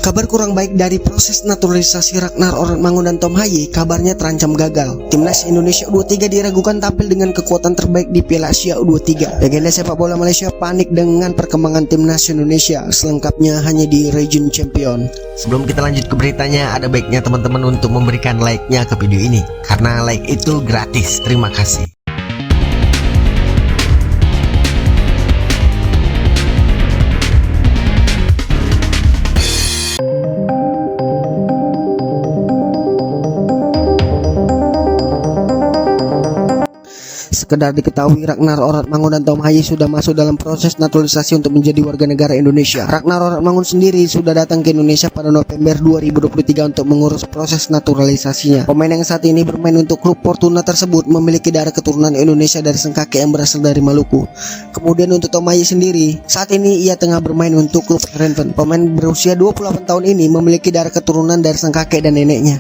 Kabar kurang baik dari proses naturalisasi Ragnar Ornedmangun dan Tom Haye kabarnya terancam gagal. Timnas Indonesia U23 diragukan tampil dengan kekuatan terbaik di Piala Asia U23. Legenda sepak bola Malaysia panik dengan perkembangan timnas Indonesia, selengkapnya hanya di Region Champion. Sebelum kita lanjut ke beritanya, ada baiknya teman-teman untuk memberikan like-nya ke video ini, karena like itu gratis. Terima kasih. Sekedar diketahui, Ragnar Ornedmangun dan Tom Haye sudah masuk dalam proses naturalisasi untuk menjadi warga negara Indonesia. Ragnar Ornedmangun sendiri sudah datang ke Indonesia pada November 2023 untuk mengurus proses naturalisasinya. Pemain yang saat ini bermain untuk klub Fortuna tersebut memiliki darah keturunan Indonesia dari sang kakek yang berasal dari Maluku. Kemudian untuk Tom Haye sendiri, saat ini ia tengah bermain untuk klub Heerenveen. Pemain berusia 28 tahun ini memiliki darah keturunan dari sang kakek dan neneknya.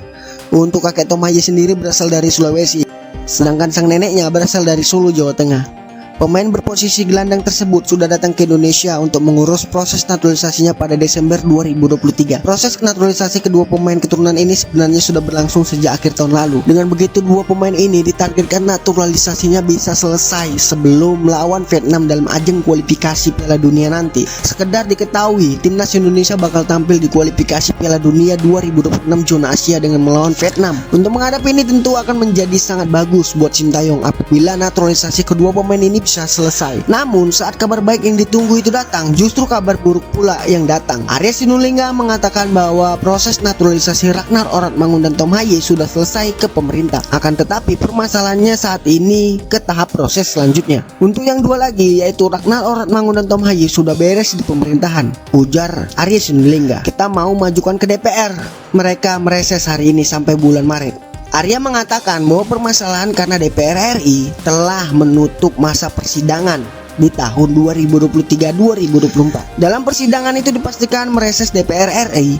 Untuk kakek Tom Haye sendiri berasal dari Sulawesi, sedangkan sang neneknya berasal dari Solo, Jawa Tengah. Pemain berposisi gelandang tersebut sudah datang ke Indonesia untuk mengurus proses naturalisasinya pada Desember 2023. Proses naturalisasi kedua pemain keturunan ini sebenarnya sudah berlangsung sejak akhir tahun lalu. Dengan begitu, dua pemain ini ditargetkan naturalisasinya bisa selesai sebelum melawan Vietnam dalam ajang kualifikasi Piala Dunia nanti. Sekedar diketahui, timnas Indonesia bakal tampil di kualifikasi Piala Dunia 2026 zona Asia dengan melawan Vietnam. Untuk menghadapi ini tentu akan menjadi sangat bagus buat Sintayong apabila naturalisasi kedua pemain ini bisa selesai. Namun saat kabar baik yang ditunggu itu datang, justru kabar buruk pula yang datang. Arya Sinulinga mengatakan bahwa proses naturalisasi Ragnar Ornedmangun dan Tom Haye sudah selesai ke pemerintah. Akan tetapi permasalahannya saat ini ke tahap proses selanjutnya. Untuk yang dua lagi, yaitu Ragnar Ornedmangun dan Tom Haye sudah beres di pemerintahan, ujar Arya Sinulinga. Kita mau majukan ke DPR. Mereka mereses hari ini sampai bulan Maret. Arya mengatakan bahwa permasalahan karena DPR RI telah menutup masa persidangan di tahun 2023-2024. Dalam persidangan itu dipastikan mereses DPR RI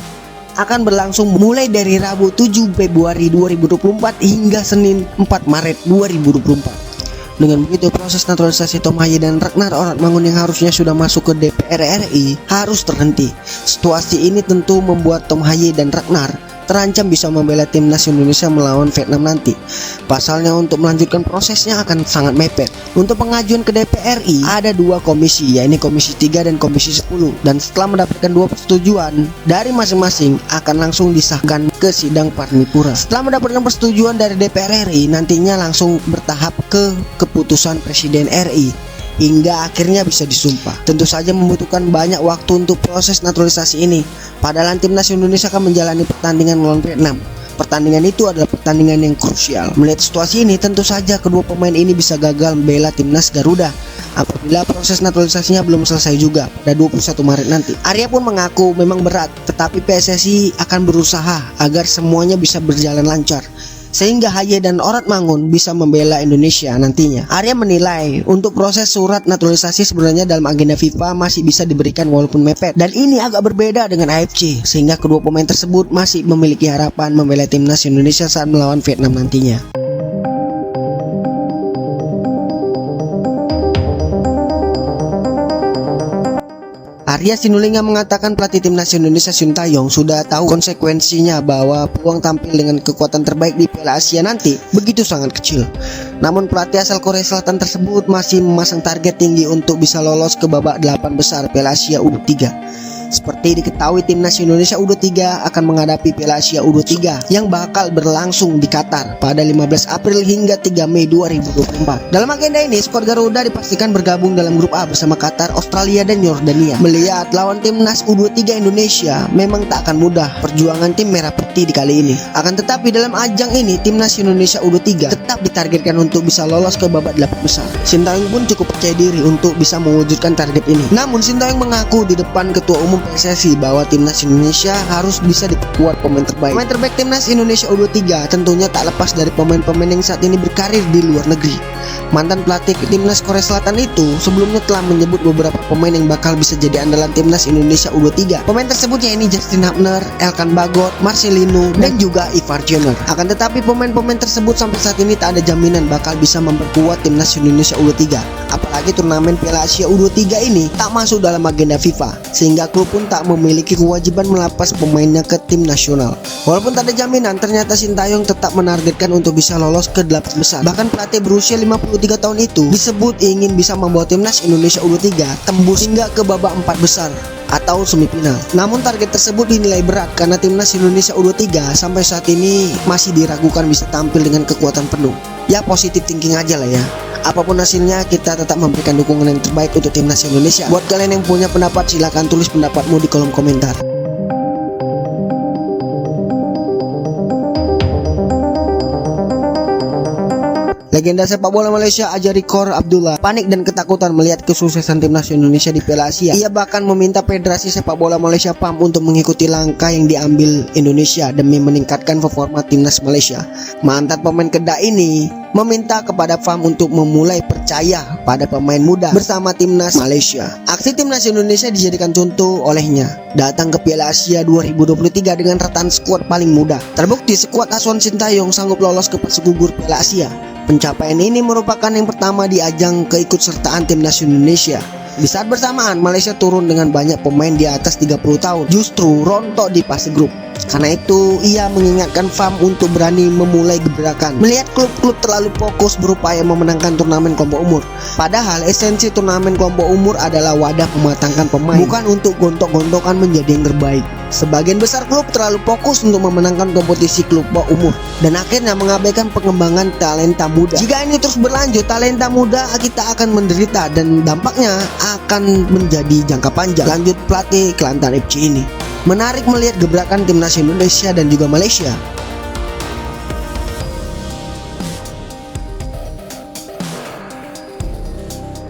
akan berlangsung mulai dari Rabu 7 Februari 2024 hingga Senin 4 Maret 2024. Dengan begitu, proses naturalisasi Tom Haye dan Ragnar Ornedmangun yang harusnya sudah masuk ke DPR RI harus terhenti. Situasi ini tentu membuat Tom Haye dan Ragnar terancam bisa membela timnas Indonesia melawan Vietnam nanti. Pasalnya untuk melanjutkan prosesnya akan sangat mepet. Untuk pengajuan ke DPR RI ada dua komisi, yaitu Komisi 3 dan Komisi 10. Dan setelah mendapatkan dua persetujuan dari masing-masing akan langsung disahkan ke sidang paripurna. Setelah mendapatkan persetujuan dari DPR RI, nantinya langsung bertahap ke keputusan Presiden RI hingga akhirnya bisa disumpah. Tentu saja membutuhkan banyak waktu untuk proses naturalisasi ini. Padahal timnas Indonesia akan menjalani pertandingan melawan Vietnam. Pertandingan itu adalah pertandingan yang krusial. Melihat situasi ini, tentu saja kedua pemain ini bisa gagal membela timnas Garuda apabila proses naturalisasinya belum selesai juga pada 21 Maret nanti. Arya pun mengaku memang berat, tetapi PSSI akan berusaha agar semuanya bisa berjalan lancar sehingga Haye dan Ornedmangun bisa membela Indonesia nantinya. Arya menilai untuk proses surat naturalisasi sebenarnya dalam agenda FIFA masih bisa diberikan walaupun mepet, dan ini agak berbeda dengan AFC, sehingga kedua pemain tersebut masih memiliki harapan membela timnas Indonesia saat melawan Vietnam nantinya. Arya Sinulinga mengatakan pelatih timnas Indonesia Sintayong sudah tahu konsekuensinya bahwa peluang tampil dengan kekuatan terbaik di Piala Asia nanti begitu sangat kecil. Namun pelatih asal Korea Selatan tersebut masih memasang target tinggi untuk bisa lolos ke babak 8 besar Piala Asia U23. Seperti diketahui, timnas Indonesia U23 akan menghadapi Piala Asia U23 yang bakal berlangsung di Qatar pada 15 April hingga 3 Mei 2024. Dalam agenda ini, skuad Garuda dipastikan bergabung dalam grup A bersama Qatar, Australia, dan Yordania. Melihat lawan timnas U23 Indonesia memang tak akan mudah perjuangan tim merah putih di kali ini. Akan tetapi dalam ajang ini, timnas Indonesia U23 tetap ditargetkan untuk bisa lolos ke babak 8 besar. Sintayong pun cukup percaya diri untuk bisa mewujudkan target ini. Namun Sintayong mengaku di depan Ketua Umum PSSI bahwa timnas Indonesia harus bisa diperkuat pemain terbaik. Pemain terbaik timnas Indonesia U23 tentunya tak lepas dari pemain-pemain yang saat ini berkarir di luar negeri. Mantan pelatih timnas Korea Selatan itu sebelumnya telah menyebut beberapa pemain yang bakal bisa jadi andalan timnas Indonesia U23. Pemain tersebut yaitu Justin Hubner, Elkan Bagot, Marcelino, dan juga Ivar Jenner. Akan tetapi pemain-pemain tersebut sampai saat ini tak ada jaminan bakal bisa memperkuat timnas Indonesia U23. Apalagi turnamen Piala Asia U23 ini tak masuk dalam agenda FIFA, sehingga klub pun tak memiliki kewajiban melepas pemainnya ke tim nasional. Walaupun tak ada jaminan, ternyata Sintayong tetap menargetkan untuk bisa lolos ke 8 besar. Bahkan pelatih berusia 53 tahun itu disebut ingin bisa membawa timnas Indonesia U23 tembus hingga ke babak 4 besar atau semifinal. Namun target tersebut dinilai berat karena timnas Indonesia U23 sampai saat ini masih diragukan bisa tampil dengan kekuatan penuh. Ya, positive thinking aja lah ya. Apapun hasilnya, kita tetap memberikan dukungan yang terbaik untuk timnas Indonesia. Buat kalian yang punya pendapat, silahkan tulis pendapatmu di kolom komentar. Legenda sepak bola Malaysia Ajari Kor Abdullah panik dan ketakutan melihat kesuksesan timnas Indonesia di Piala Asia. Ia bahkan meminta Federasi Sepak Bola Malaysia PAM untuk mengikuti langkah yang diambil Indonesia demi meningkatkan performa timnas Malaysia. Mantan pemain Kedah ini meminta kepada PAM untuk memulai percaya pada pemain muda bersama timnas Malaysia. Aksi timnas Indonesia dijadikan contoh olehnya, datang ke Piala Asia 2023 dengan rataan skuad paling muda. Terbukti skuad asuhan Sintayong sanggup lolos ke fase gugur Piala Asia. Pencapaian ini merupakan yang pertama di ajang keikutsertaan timnas Indonesia. Di saat bersamaan, Malaysia turun dengan banyak pemain di atas 30 tahun, justru rontok di fase grup. Karena itu, ia mengingatkan FAM untuk berani memulai gebrakan. Melihat klub-klub terlalu fokus berupaya memenangkan turnamen kelompok umur. Padahal esensi turnamen kelompok umur adalah wadah mematangkan pemain, bukan untuk gontok-gontokan menjadi yang terbaik. Sebagian besar klub terlalu fokus untuk memenangkan kompetisi kelompok umur dan akhirnya mengabaikan pengembangan talenta muda. Jika ini terus berlanjut, talenta muda kita akan menderita dan dampaknya akan menjadi jangka panjang. Lanjut pelatih Kelantan FC ini. Menarik melihat gebrakan timnas Indonesia dan juga Malaysia.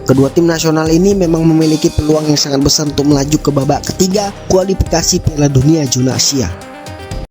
Kedua tim nasional ini memang memiliki peluang yang sangat besar untuk melaju ke babak ketiga kualifikasi Piala Dunia zona Asia.